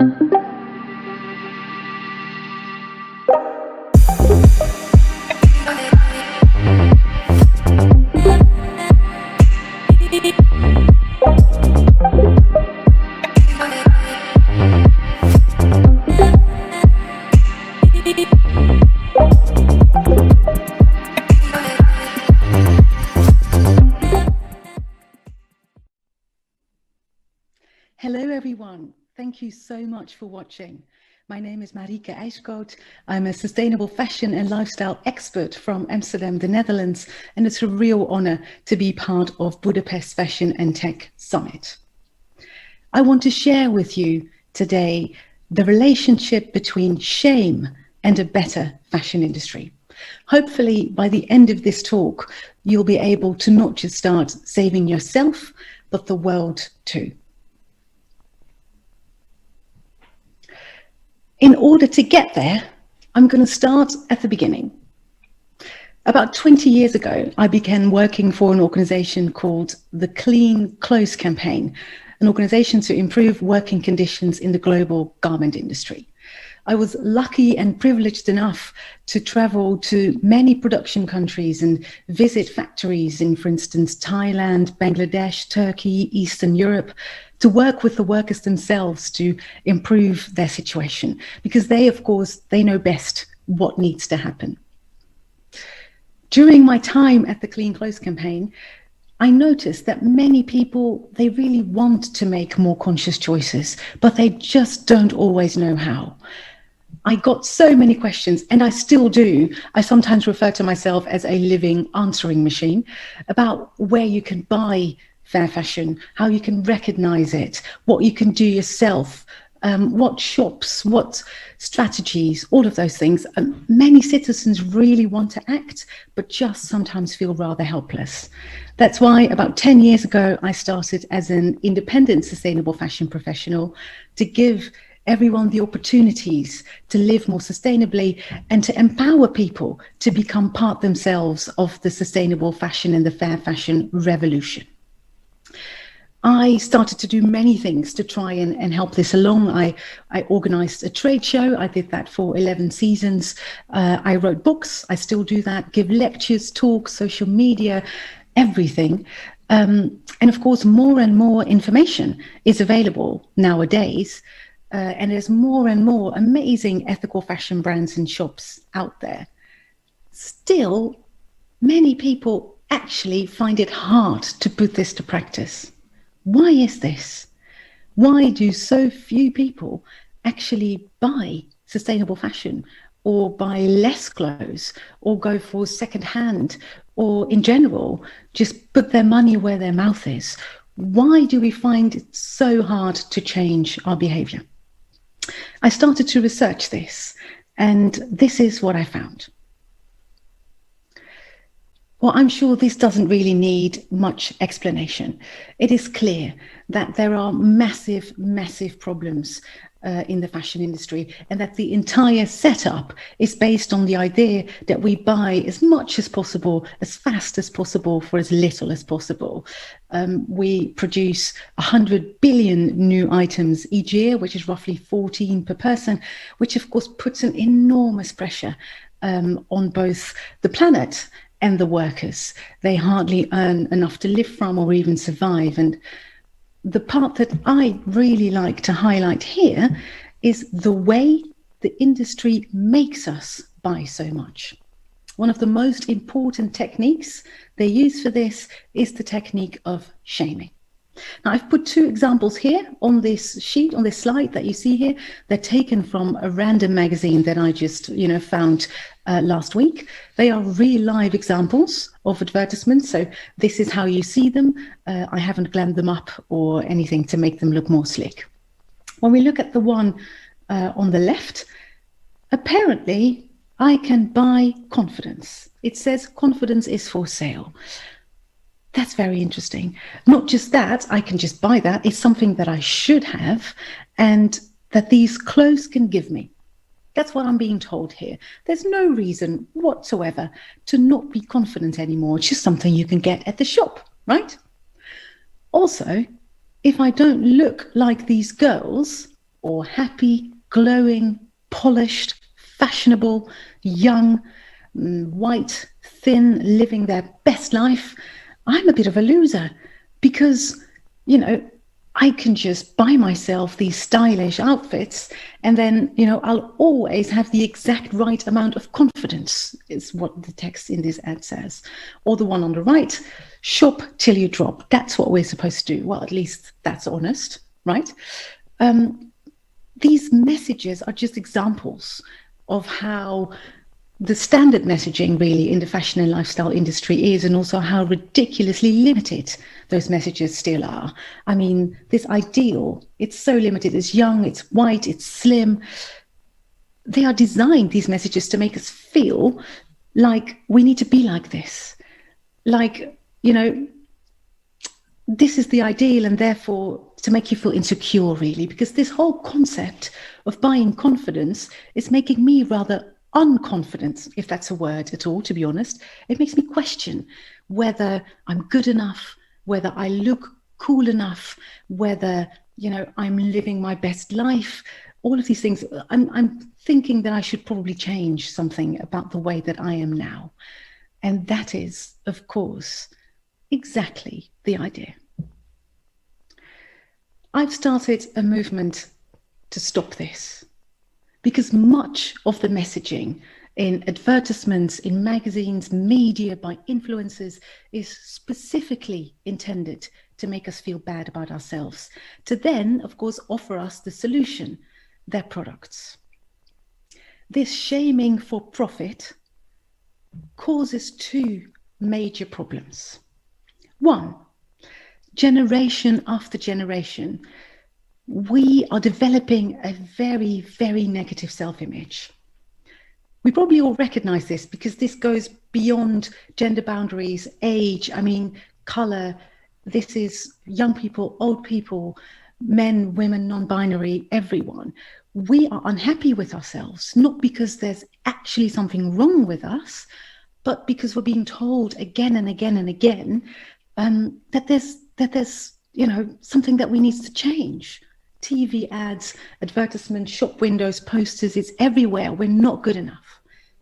Hello everyone, thank you so much for watching. My name is Marieke Eyskoot. I'm a sustainable fashion and lifestyle expert from Amsterdam, the Netherlands, and it's a real honor to be part of Budapest Fashion and Tech Summit. I want to share with you today the relationship between shame and a better fashion industry. Hopefully by the end of this talk, you'll be able to not just start saving yourself, but the world too. In order to get there, I'm going to start at the beginning. About 20 years ago, I began working for an organization called the Clean Clothes Campaign, an organization to improve working conditions in the global garment industry. I was lucky and privileged enough to travel to many production countries and visit factories in, for instance, Thailand, Bangladesh, Turkey, Eastern Europe, to work with the workers themselves to improve their situation, because they, of course, they know best what needs to happen. During my time at the Clean Clothes Campaign, I noticed that many people, they really want to make more conscious choices, but they just don't always know how. I got so many questions, and I still do. I sometimes refer to myself as a living answering machine about where you can buy fair fashion, how you can recognize it, what you can do yourself, what shops, what strategies, all of those things. Many citizens really want to act, but just sometimes feel rather helpless. That's why about 10 years ago, I started as an independent sustainable fashion professional to give everyone the opportunities to live more sustainably and to empower people to become part themselves of the sustainable fashion and the fair fashion revolution. I started to do many things to try and help this along. I organized a trade show. I did that for 11 seasons. I wrote books. I still do that, give lectures, talks, social media, everything. And of course, more and more information is available nowadays. And there's more and more amazing ethical fashion brands and shops out there. Still, many people actually find it hard to put this to practice. Why is this? Why do so few people actually buy sustainable fashion or buy less clothes or go for secondhand or in general just put their money where their mouth is? Why do we find it so hard to change our behavior? I started to research this, and this is what I found. Well, I'm sure this doesn't really need much explanation. It is clear that there are massive, massive problems in the fashion industry, and that the entire setup is based on the idea that we buy as much as possible, as fast as possible, for as little as possible. We produce 100 billion new items each year, which is roughly 14 per person, which of course puts an enormous pressure on both the planet and the workers. They hardly earn enough to live from or even survive. And the part that I really like to highlight here is the way the industry makes us buy so much. One of the most important techniques they use for this is the technique of shaming. Now, I've put two examples here on this sheet, on this slide that you see here. They're taken from a random magazine that I just, found last week. They are real live examples of advertisements. So this is how you see them. I haven't glammed them up or anything to make them look more slick. When we look at the one on the left, apparently I can buy confidence. It says confidence is for sale. That's very interesting. Not just that, I can just buy that. It's something that I should have and that these clothes can give me. That's what I'm being told here. There's no reason whatsoever to not be confident anymore. It's just something you can get at the shop, right? Also, if I don't look like these girls, or happy, glowing, polished, fashionable, young, white, thin, living their best life, I'm a bit of a loser because, I can just buy myself these stylish outfits and then, I'll always have the exact right amount of confidence, is what the text in this ad says. Or the one on the right, shop till you drop. That's what we're supposed to do. Well, at least that's honest, right? These messages are just examples of how the standard messaging really in the fashion and lifestyle industry is, and also how ridiculously limited those messages still are. I mean, this ideal, it's so limited. It's young, it's white, it's slim. They are designed, these messages, to make us feel like we need to be like this. Like, this is the ideal, and therefore to make you feel insecure, really, because this whole concept of buying confidence is making me rather unconfident, if that's a word at all, to be honest. It makes me question whether I'm good enough, whether I look cool enough, whether, I'm living my best life. All of these things, I'm thinking that I should probably change something about the way that I am now. And that is, of course, exactly the idea. I've started a movement to stop this, because much of the messaging in advertisements, in magazines, media, by influencers is specifically intended to make us feel bad about ourselves, to then, of course, offer us the solution, their products. This shaming for profit causes two major problems. One, generation after generation, we are developing a very, very negative self-image. We probably all recognize this because this goes beyond gender boundaries, age, color. This is young people, old people, men, women, non-binary, everyone. We are unhappy with ourselves, not because there's actually something wrong with us, but because we're being told again and again and again that there's something that we need to change. TV ads, advertisements, shop windows, posters, it's everywhere. We're not good enough.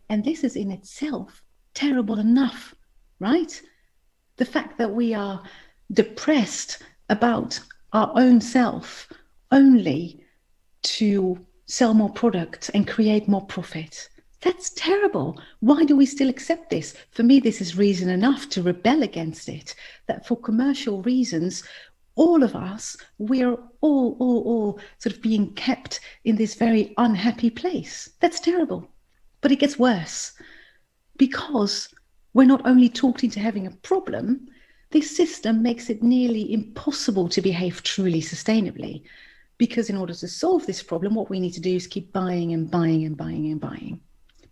And this is in itself terrible enough, right? The fact that we are depressed about our own self only to sell more products and create more profit. That's terrible. Why do we still accept this? For me, this is reason enough to rebel against it, that for commercial reasons, all of us, we're all sort of being kept in this very unhappy place. That's terrible. But it gets worse because we're not only talked into having a problem, this system makes it nearly impossible to behave truly sustainably. Because in order to solve this problem, what we need to do is keep buying and buying and buying and buying.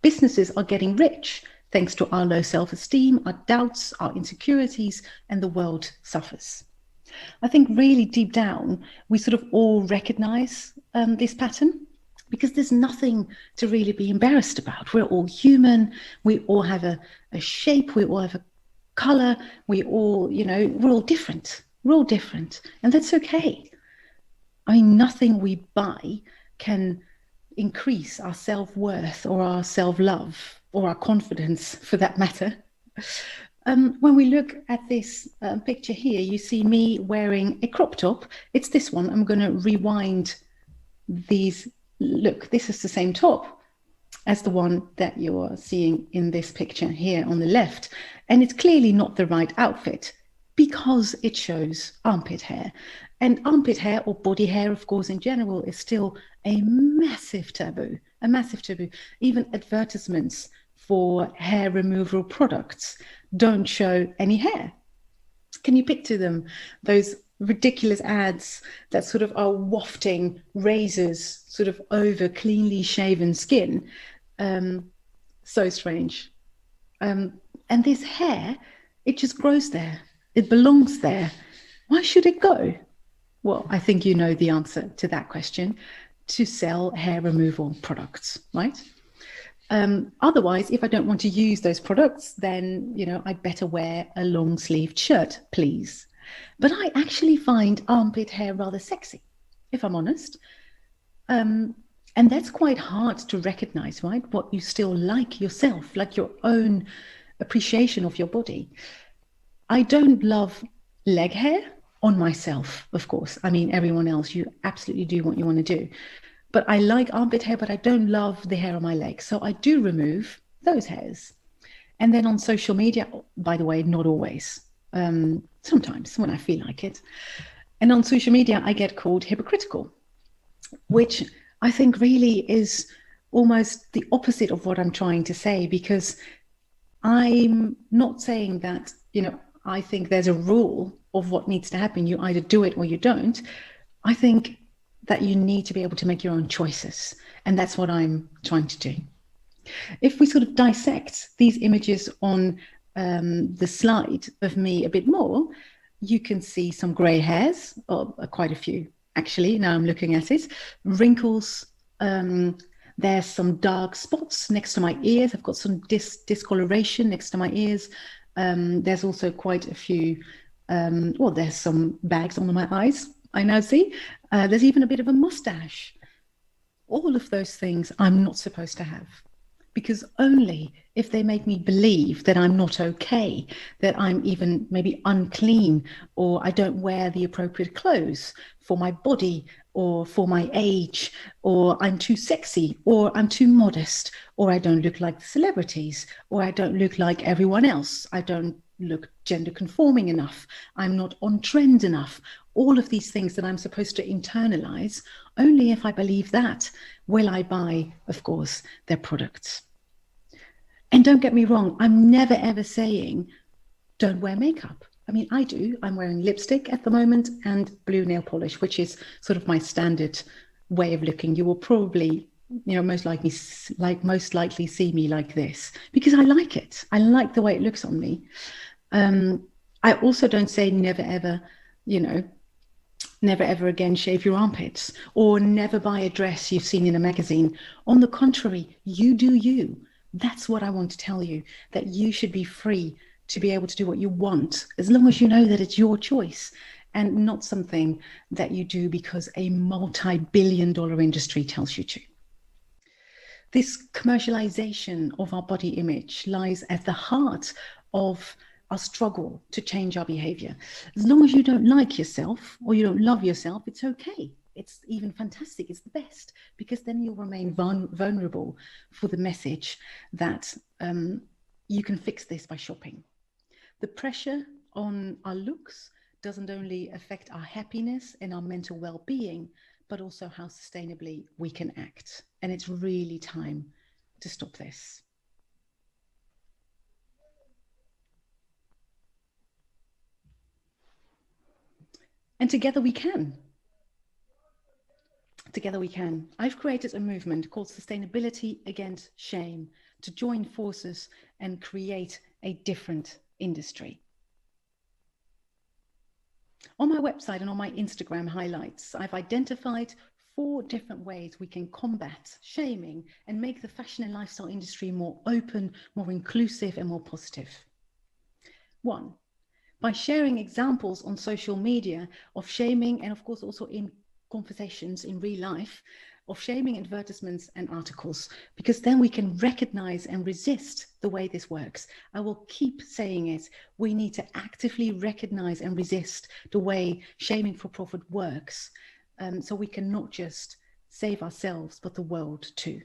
Businesses are getting rich thanks to our low self-esteem, our doubts, our insecurities, and the world suffers. I think really deep down, we sort of all recognize this pattern, because there's nothing to really be embarrassed about. We're all human. We all have a shape. We all have a color. We all, we're all different. We're all different. And that's okay. Nothing we buy can increase our self-worth or our self-love or our confidence, for that matter. When we look at this picture here, you see me wearing a crop top. It's this one. I'm going to rewind these. Look, this is the same top as the one that you are seeing in this picture here on the left. And it's clearly not the right outfit because it shows armpit hair. And armpit hair, or body hair, of course, in general, is still a massive taboo, a massive taboo. Even advertisements for hair removal products don't show any hair. Can you picture them? Those ridiculous ads that sort of are wafting razors sort of over cleanly shaven skin. So strange. And this hair, it just grows there. It belongs there. Why should it go? Well, I think you know the answer to that question: to sell hair removal products, right? Otherwise, if I don't want to use those products, then, I'd better wear a long sleeved shirt, please. But I actually find armpit hair rather sexy, if I'm honest. And that's quite hard to recognize, right? What you still like yourself, like your own appreciation of your body. I don't love leg hair on myself, of course. I mean, everyone else, you absolutely do what you want to do. But I like armpit hair, but I don't love the hair on my legs. So I do remove those hairs. And then on social media, by the way, not always, sometimes when I feel like it. And on social media, I get called hypocritical, which I think really is almost the opposite of what I'm trying to say, because I'm not saying that, I think there's a rule of what needs to happen. You either do it or you don't. I think that you need to be able to make your own choices. And that's what I'm trying to do. If we sort of dissect these images on the slide of me a bit more, you can see some gray hairs, or quite a few, actually, now I'm looking at it. Wrinkles, there's some dark spots next to my ears. I've got some discoloration next to my ears. There's also quite a few, there's some bags under my eyes, I now see. There's even a bit of a mustache. All of those things I'm not supposed to have, because only if they make me believe that I'm not okay, that I'm even maybe unclean, or I don't wear the appropriate clothes for my body or for my age, or I'm too sexy, or I'm too modest, or I don't look like the celebrities, or I don't look like everyone else, I don't look gender conforming enough, I'm not on trend enough. All of these things that I'm supposed to internalize, only if I believe that will I buy, of course, their products. And don't get me wrong, I'm never ever saying don't wear makeup. I mean, I do. I'm wearing lipstick at the moment and blue nail polish, which is sort of my standard way of looking. You will probably, most likely see me like this because I like it. I like the way it looks on me. I also don't say never ever, never ever again shave your armpits, or never buy a dress you've seen in a magazine. On the contrary, you do you. That's what I want to tell you, that you should be free to be able to do what you want, as long as you know that it's your choice and not something that you do because a multi-billion-dollar industry tells you to. This commercialization of our body image lies at the heart of our struggle to change our behavior. As long as you don't like yourself or you don't love yourself, it's okay. It's even fantastic. It's the best, because then you'll remain vulnerable for the message that you can fix this by shopping. The pressure on our looks doesn't only affect our happiness and our mental well-being, but also how sustainably we can act. And it's really time to stop this. And together we can. Together we can. I've created a movement called Sustainability Against Shame to join forces and create a different industry. On my website and on my Instagram highlights, I've identified 4 different ways we can combat shaming and make the fashion and lifestyle industry more open, more inclusive, and more positive. 1, by sharing examples on social media of shaming, and of course also in conversations in real life, of shaming advertisements and articles, because then we can recognize and resist the way this works. I will keep saying it. We need to actively recognize and resist the way shaming for profit works, so we can not just save ourselves, but the world too.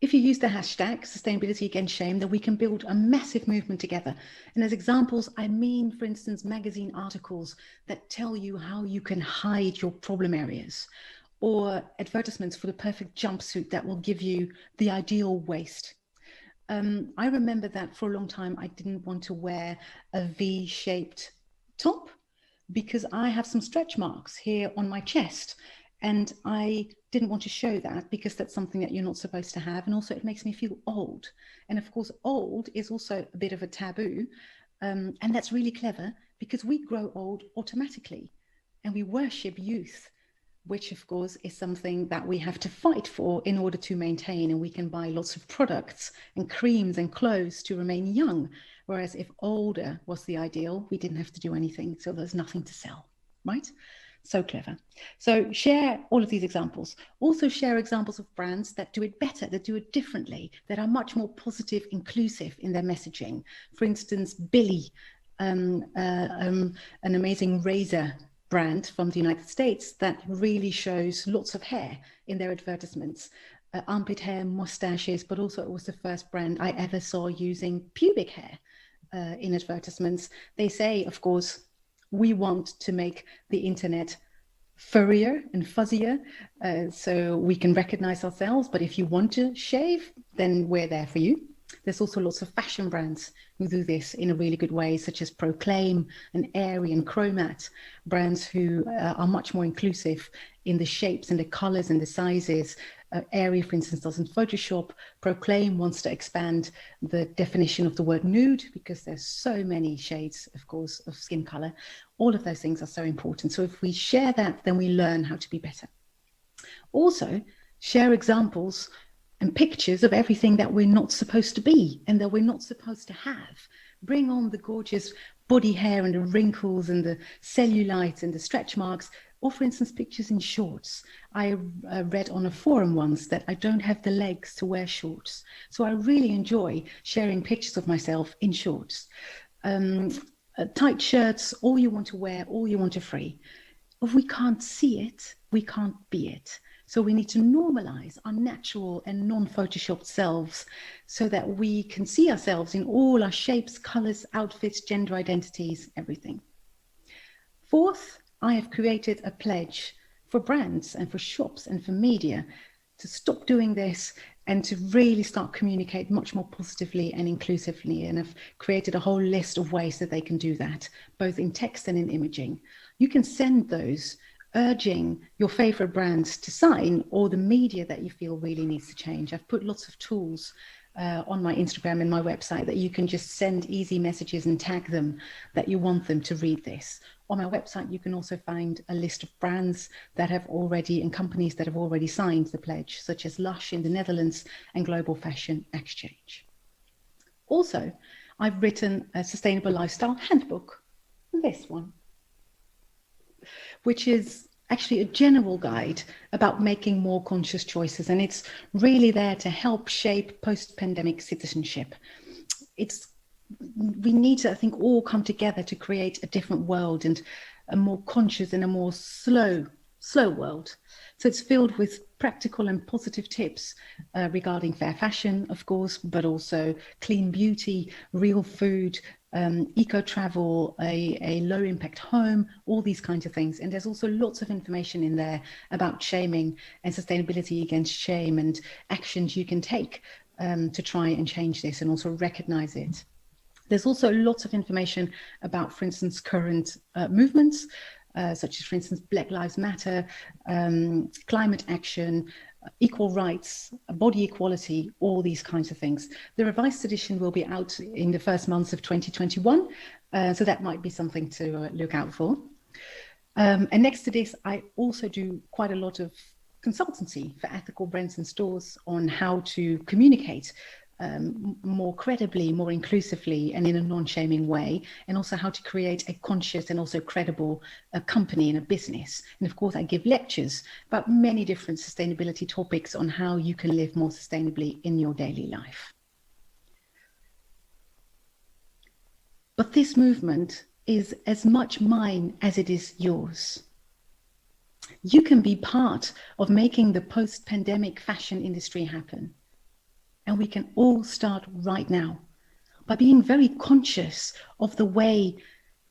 If you use the hashtag Sustainability Against Shame, then we can build a massive movement together. And as examples, I mean, for instance, magazine articles that tell you how you can hide your problem areas, or advertisements for the perfect jumpsuit that will give you the ideal waist. I remember that for a long time, I didn't want to wear a V-shaped top because I have some stretch marks here on my chest. And I didn't want to show that because that's something that you're not supposed to have. And also it makes me feel old. And of course, old is also a bit of a taboo. And that's really clever because we grow old automatically and we worship youth, which of course is something that we have to fight for in order to maintain. And we can buy lots of products and creams and clothes to remain young. Whereas if older was the ideal, we didn't have to do anything. So there's nothing to sell, right? So clever. So share all of these examples. Also share examples of brands that do it better, that do it differently, that are much more positive, inclusive in their messaging. For instance, Billy, an amazing razor brand from the United States that really shows lots of hair in their advertisements. Armpit hair, mustaches, but also it was the first brand I ever saw using pubic hair in advertisements. They say, of course, we want to make the internet furrier and fuzzier so we can recognize ourselves. But if you want to shave, then we're there for you. There's also lots of fashion brands who do this in a really good way, such as Proclaim and Aerie and Chromat, brands who are much more inclusive in the shapes and the colors and the sizes. Aerie, for instance, doesn't Photoshop. Proclaim wants to expand the definition of the word nude because there's so many shades, of course, of skin color. All of those things are so important. So if we share that, then we learn how to be better. Also, share examples and pictures of everything that we're not supposed to be and that we're not supposed to have. Bring on the gorgeous body hair and the wrinkles and the cellulite and the stretch marks, or for instance, pictures in shorts. I read on a forum once that I don't have the legs to wear shorts. So I really enjoy sharing pictures of myself in shorts. Tight shirts, all you want to wear, all you want to free. If we can't see it, we can't be it. So we need to normalize our natural and non-photoshopped selves so that we can see ourselves in all our shapes, colors, outfits, gender identities, everything. Fourth, I have created a pledge for brands and for shops and for media to stop doing this and to really start communicate much more positively and inclusively. And I've created a whole list of ways that they can do that, both in text and in imaging. You can send those urging your favorite brands to sign or the media that you feel really needs to change. I've put lots of tools on my Instagram and my website that you can just send easy messages and tag them that you want them to read this. On my website, you can also find a list of brands that have already and companies that have already signed the pledge, such as Lush in the Netherlands and Global Fashion Exchange. Also, I've written a sustainable lifestyle handbook, this one, which is actually a general guide about making more conscious choices. And it's really there to help shape post-pandemic citizenship. We need to, I think, all come together to create a different world and a more conscious and a more slow world. So it's filled with practical and positive tips regarding fair fashion, of course, but also clean beauty, real food, eco-travel, a low-impact home, all these kinds of things. And there's also lots of information in there about shaming and sustainability against shame and actions you can take to try and change this and also recognize it. There's also lots of information about, for instance, current movements, such as, for instance, Black Lives Matter, climate action, equal rights, body equality, all these kinds of things. The revised edition will be out in the first months of 2021, so that might be something to look out for. And next to this, I also do quite a lot of consultancy for ethical brands and stores on how to communicate more credibly, more inclusively, and in a non-shaming way, and also how to create a conscious and also credible company and a business. And of course, I give lectures about many different sustainability topics on how you can live more sustainably in your daily life. But this movement is as much mine as it is yours. You can be part of making the post-pandemic fashion industry happen. And we can all start right now by being very conscious of the way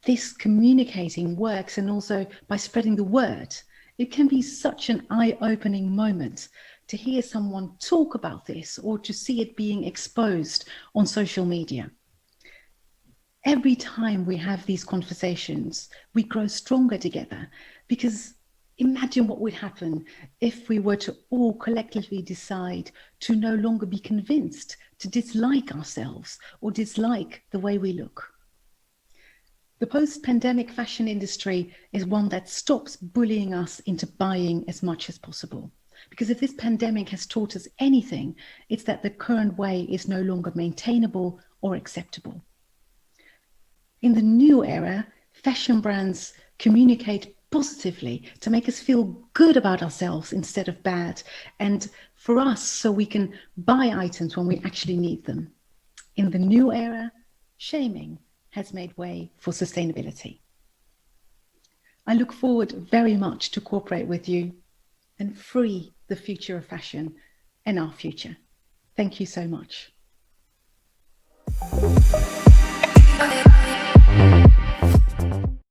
this communicating works and also by spreading the word. It can be such an eye-opening moment to hear someone talk about this or to see it being exposed on social media. Every time we have these conversations, we grow stronger together, because imagine what would happen if we were to all collectively decide to no longer be convinced to dislike ourselves or dislike the way we look. The post-pandemic fashion industry is one that stops bullying us into buying as much as possible. Because if this pandemic has taught us anything, it's that the current way is no longer maintainable or acceptable. In the new era, fashion brands communicate positively, to make us feel good about ourselves instead of bad, and for us so we can buy items when we actually need them. In the new era, shaming has made way for sustainability. I look forward very much to cooperate with you and free the future of fashion and our future. Thank you so much.